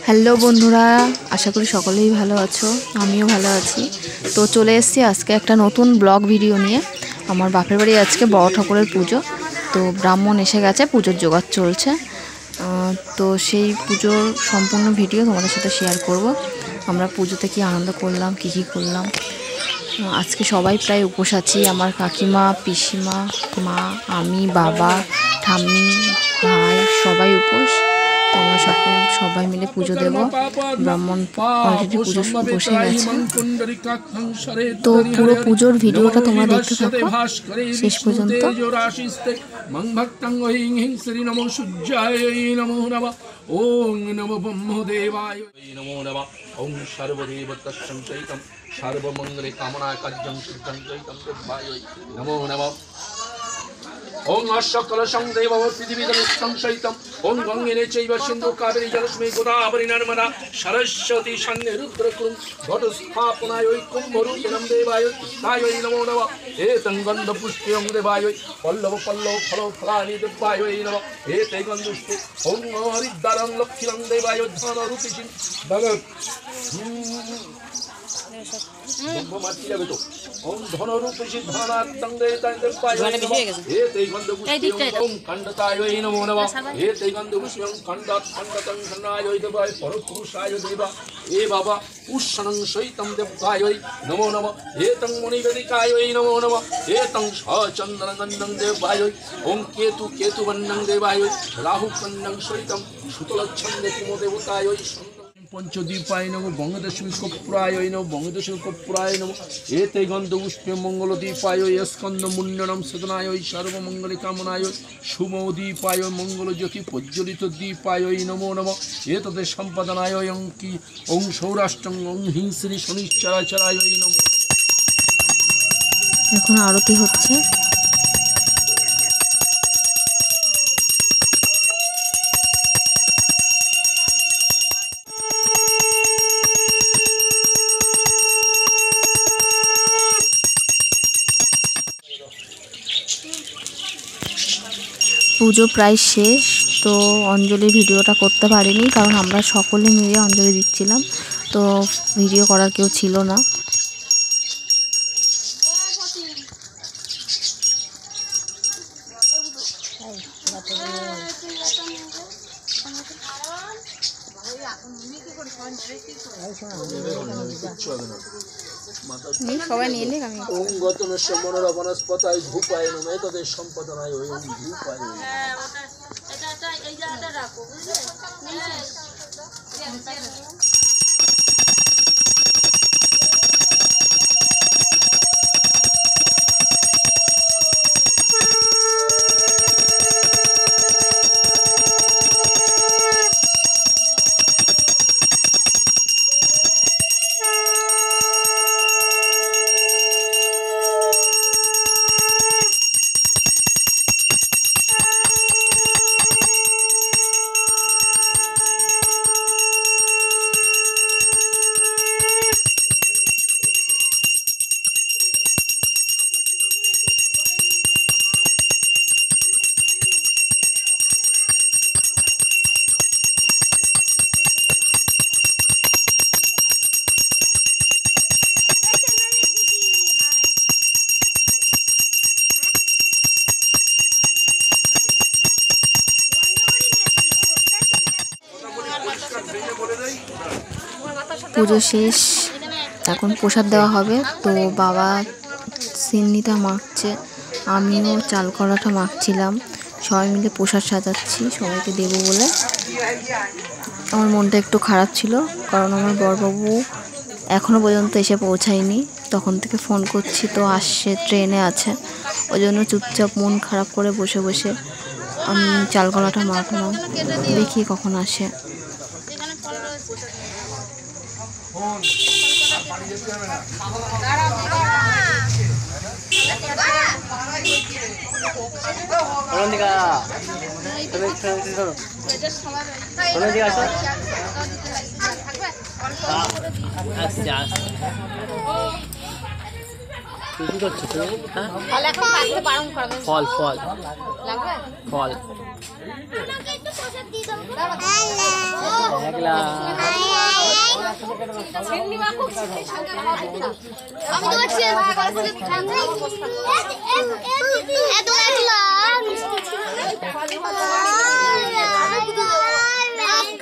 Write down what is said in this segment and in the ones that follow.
Hello বন্ধুরা, আশা করি সকলেই ভালো আছো, আমিও ভালো আছি। তো চলে এসেছি আজকে একটা নতুন ব্লগ ভিডিও নিয়ে। আমার বাপের বাড়ি আজকে বড় ঠাকুরের পুজো, তো ব্রাহ্মণ এসে গেছে, পুজোর জোগাড় চলছে। তো সেই পুজোর সম্পূর্ণ ভিডিও তোমাদের সাথে শেয়ার করব। আমরা পুজোতে কি আনন্দ করলাম, কী করলাম। আজকে সবাই প্রায় উপোস আছি, আমার কাকিমা, পিসিমা, মা, আমি, বাবা, ঠাম্মি, ভাই সবাই উপোস। তো আমরা সবাই মিলে পুজো দেব। ব্রাহ্মণ অলরেডি পুজো বসে গেছে। তো পুরো পুজোর ভিডিওটা তোমরা দেখতে থাকো শেষ পর্যন্ত। ওং নমো ব্রহ্মদেবায় নমো নমঃ। ওং সর্বদেবতঃসংসহিতং সর্বমঙ্গলে কামনায় কার্যং সিদ্ধং চৈতং দেবায় নমো নমঃ। ওং অশ্বকলশং দেবং পৃথিবীতং সংসহিতং ওং গঙ্গে চৈব সিন্ধু কাবেরী জলস্মি গোদাবরী নর্মদা সরস্বতী সন্নে রুদ্রকুং ঘটস্থাপনায় কুম্ভরূপিণং দেবায় কৃষ্ণায় নমো নমঃ। এতং গন্ধ পুষ্পং দেবায় পল্লব পল্লব ফল ফলানি দেবায় নমঃ। এতে গন্ধুষ্পে ওং হরিদ্বারং লক্ষ্মীং দেবায় ধন রূপিচিন ভগৎ ব্রহ্মমাতি যাবে তো। ওং ধনরূপিষি ধনাত্তং দেবায় এতেই গন্ধপুষ্পং ওং খণ্ডতায় নমো নমঃ। এতেই গন্ধপুষ্পং খণ্ডতং খণ্ডায় দেবায় পরপুরুষায় দেবা এ বাবা পুষ্যণং সহিতং দেবায় নমো নমঃ। এতং মণিবেদিকায় নমো নমঃ। এতং সচন্দনগন্ধং দেবায় ওং কেতুবন্নং দেবায় রাহুকন্নং সহিতং সুতলচ্ছন্দে কুমদেবতায় পঞ্চদীপায় নমঃ। বঙ্গদশমী কপ্রায় নমঃ। বঙ্গদশমী কপ্রায় নমঃ। এতে গন্ধ পুষ্পে মঙ্গলদীপায় স্কন্দ মুন্ডনম সদনায় সর্বমঙ্গলে কামনায় সুমদীপায় মঙ্গলজ্যোতি প্রজ্বলিত দীপায় নমো নমঃ। এতদে সম্পাদনায় অঙ্কি ওং সৌরাষ্ট্রং ওং হিংশ্রী শনিশ্চরাচরায় নমো নমঃ। এখন আরতি হচ্ছে। পুজো প্রায় শেষ, তো অঞ্জলি ভিডিওটা করতে পারিনি, কারণ আমরা সকলে মিলে অঞ্জলি দিচ্ছিলাম, তো ভিডিও করার কেউ ছিল না। সবাই নিয়ে এলে আমি ওং গতমেশ্ব মনোরা বনস্পতায় ধূপায় নমঃ। এতদের সম্পাদনায় ওং ধূপায় এই জায়গাটা রাখো বুঝলে। পুজো শেষ, এখন প্রসাদ দেওয়া হবে। তো বাবা সিন্নিটা মাখছে, আমিও চাল কলাটা মাখছিলাম, সবাই মিলে প্রসাদ সাজাচ্ছি সবাইকে দেবো বলে। আমার মনটা একটু খারাপ ছিল, কারণ আমার বড়বাবু এখনও পর্যন্ত এসে পৌঁছায়নি। তখন থেকে ফোন করছি, তো আসছে, ট্রেনে আছে, ওই জন্য চুপচাপ মন খারাপ করে বসে বসে আমি চাল কলাটা মাখলাম, দেখি কখন আসে। কি করছো তুমি? হ্যাঁ ফল এখন কাটতে বারণ করবে। ফল ফল লাগবে? ফল আমাকে একটু প্রসাদ দিয়ে দাও। একলা আমি তোমার ছেলে করে ঠান্ডা এত একলা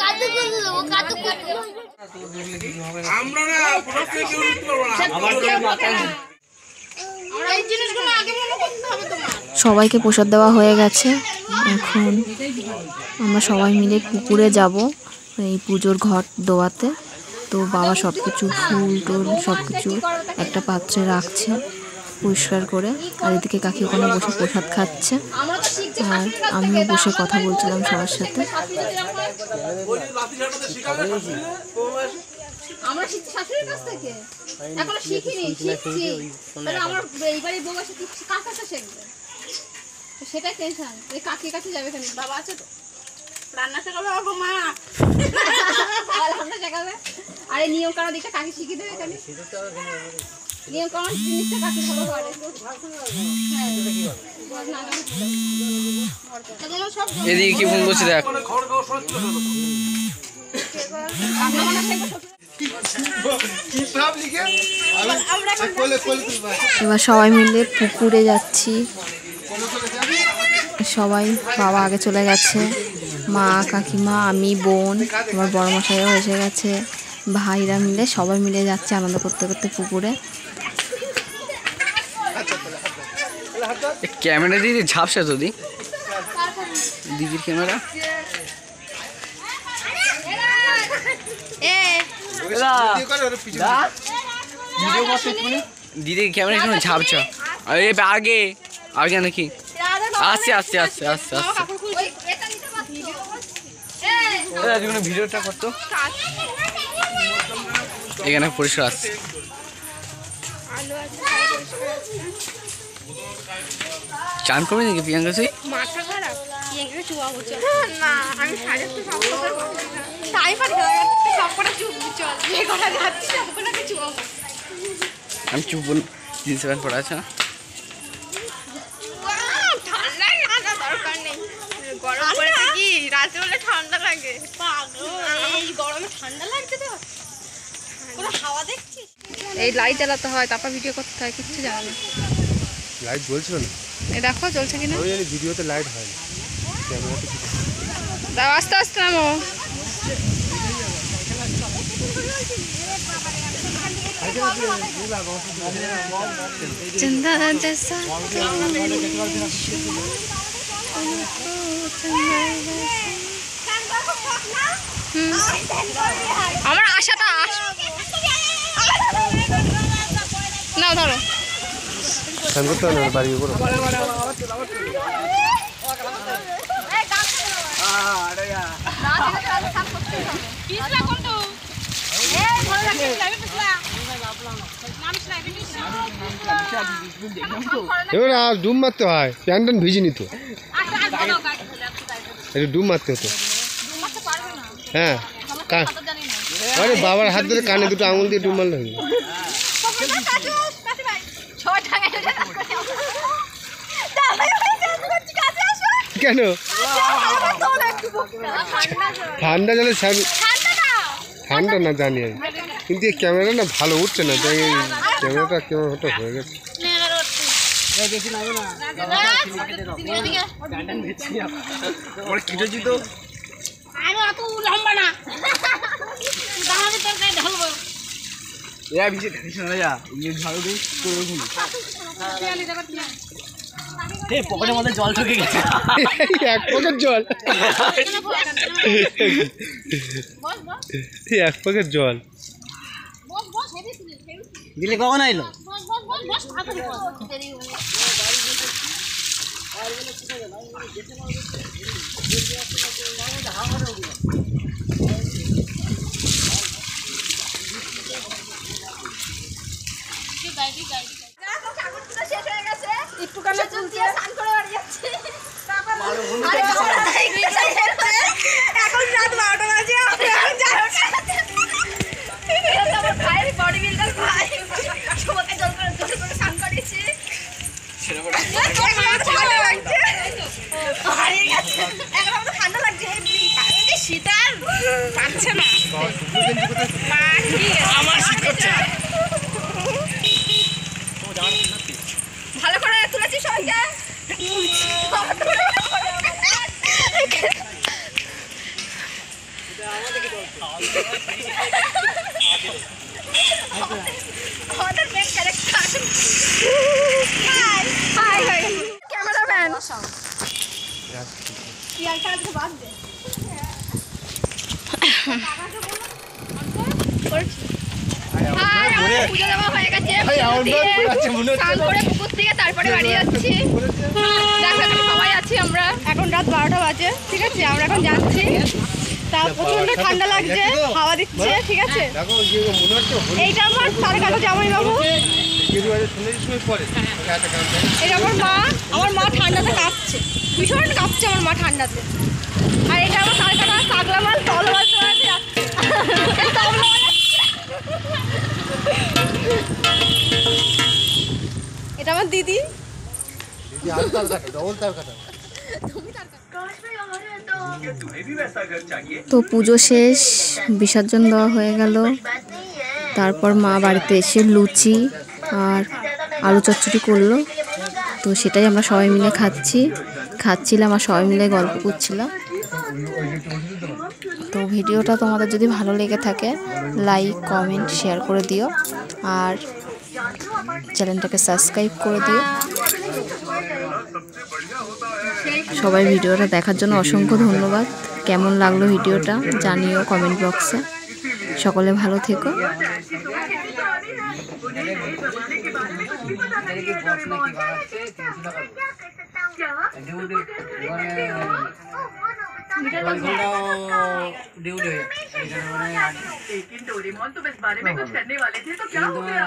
কাটু করলো কাটু করলো আমরা না প্রশ্ন কেউ উত্তর করব না আমার তো মাথায় আমরা এই জিনিসগুলো আগে মনে করতে হবে তোমার। সবাইকে প্রসাদ দেওয়া হয়ে গেছে। এখন আমরা সবাই মিলে পুকুরে যাব এই পুজোর ঘট দেওয়াতে। তো বাবা সব কিছু ফুল টুল সব কিছু একটা পাত্রে রাখছে পরিষ্কার করে। আর এদিকে কাকি ওখানে বসে প্রসাদ খাচ্ছে, আর আমিও বসে কথা বলছিলাম সবার সাথে। আমরা শিখছি শাশুড়ির কাছ থেকে, এখনো শিখিনি, শিখছি। তাহলে আমার এইবারই বউ এসে কার কাছে শিখবে, সেটাই টেনশন। এই কাকির কাছে যাবে কেন? বাবা আছে তো, রান্না শেখাবে আমার মা, রান্না শেখাবে। আর এই নিয়ম কানুন দিকটা কাকি শিখিয়ে দেবে এখানে। নিয়ম কানুন জিনিসটা কাকি ভালো করে। এদিকে কি ফোন করছে দেখ। এবার সবাই মিলে পুকুরে যাচ্ছি। সবাই, বাবা আগে চলে গেছে, মা কাকিমা আমি বোন, আমার বড় মশাইও এসে গেছে, ভাইরা মিলে সবাই মিলে যাচ্ছে আনন্দ করতে করতে পুকুরে। ক্যামেরা দিদি ঝাপসা তো দিদির ক্যামেরা দিদির ক্যামেরা কেন ঝাপসা? আরে আগে আগে নাকি আস্তে আস্তে আস্তে আস্তে আস্তে ভিডিওটা করতো এখানে পরিষ্কার আসছে। চান করবি নাকি প্রিয়াঙ্কা? তুই মাথা খারাপ, প্রিয়াঙ্কাকে চুয়া বলছো না? আমি সাড়ে তাই পারি সবকটা চুপ চল, যে কটা যাচ্ছি সবকটাকে চুয়া। আমি চুপ জিন্স প্যান্ট পরা আছে না? ঠান্ডা লাগা দরকার নেই, গরম পড়েছে কি রাতে হলে ঠান্ডা লাগে। এই গরমে ঠান্ডা লাগছে তো, কোনো হাওয়া দেখছিস? এই লাইট জ্বালাতে হয়, তারপর ভিডিও করতে হয়, কিচ্ছু জানা না। লাইট জ্বলছিল না? এই দেখো জ্বলছে কিনা। আমি জানি ভিডিওতে লাইট হয় না, ক্যামেরাতে দাও আস্তে আস্তে নামো। চন্দা জैसा আমার আশাটা না ধরো স্নান করতে হবে না, বাড়ি করো। এবার আর ডুব মারতে হয়, প্যান ট্যান ভিজিনি তো, একটু ডুব মারতে হতো। হ্যাঁ, আরে বাবার হাত ধরে কানে দুটো আঙুল দিয়ে ডুব মারলে হয়ে যাবে। কেন ঠান্ডা জলে ঠান্ডা না জানি আমি, কিন্তু এই ক্যামেরা না ভালো উঠছে না, তাই এই ক্যামেরাটা কেমন হঠাৎ হয়ে গেছে। পকেটের মধ্যে জল ঢুকে গেছে, এক পকেট জল, এক পকেট জল দিলে কখন আইলো? এখন রাত 12টা বাজে, বডি বিল্ডার ভাই সবাইকে জল করে স্নান করিয়েছি। পুজো দেওয়া হয়ে গেছে, স্নান করে পুকুর থেকে তারপরে বাড়ি যাচ্ছি। দেখো এখানে সবাই আছি আমরা, এখন রাত 12টা বাজে, ঠিক আছে? আমরা এখন যাচ্ছি, তা প্রচন্ড ঠান্ডা লাগছে, হাওয়া দিচ্ছে, ঠিক আছে? এইটা আমার তার কালো জামাই বাবু, এটা আমার মা ঠান্ডাতে কাঁপছে, ভীষণ কাঁপছে আমার মা ঠান্ডাতে। আর এটা আমার তার কাটা কাগলা মাল তলবাল চড়াতে যাচ্ছে। এটা আমার দিদি। তো পুজো শেষ, বিসর্জন দেওয়া হয়ে গেল। তারপর মা বাড়িতে এসে লুচি আর আলু চচ্চড়ি করলো, তো সেটাই আমরা সবাই মিলে খাচ্ছিলাম আর সবাই মিলে গল্প করছিলাম। তো ভিডিওটা তোমাদের যদি ভালো লেগে থাকে লাইক কমেন্ট শেয়ার করে দিও আর চ্যানেলটাকে সাবস্ক্রাইব করে দিও। সবাই ভিডিওটা দেখার জন্য অসংখ্য ধন্যবাদ। কেমন লাগলো ভিডিওটা জানিও কমেন্ট বক্সে। সকলে ভালো থেকো। लेकिन डोरेमोन तुम इस बारे में कुछ करने वाले थे तो क्या हो गया?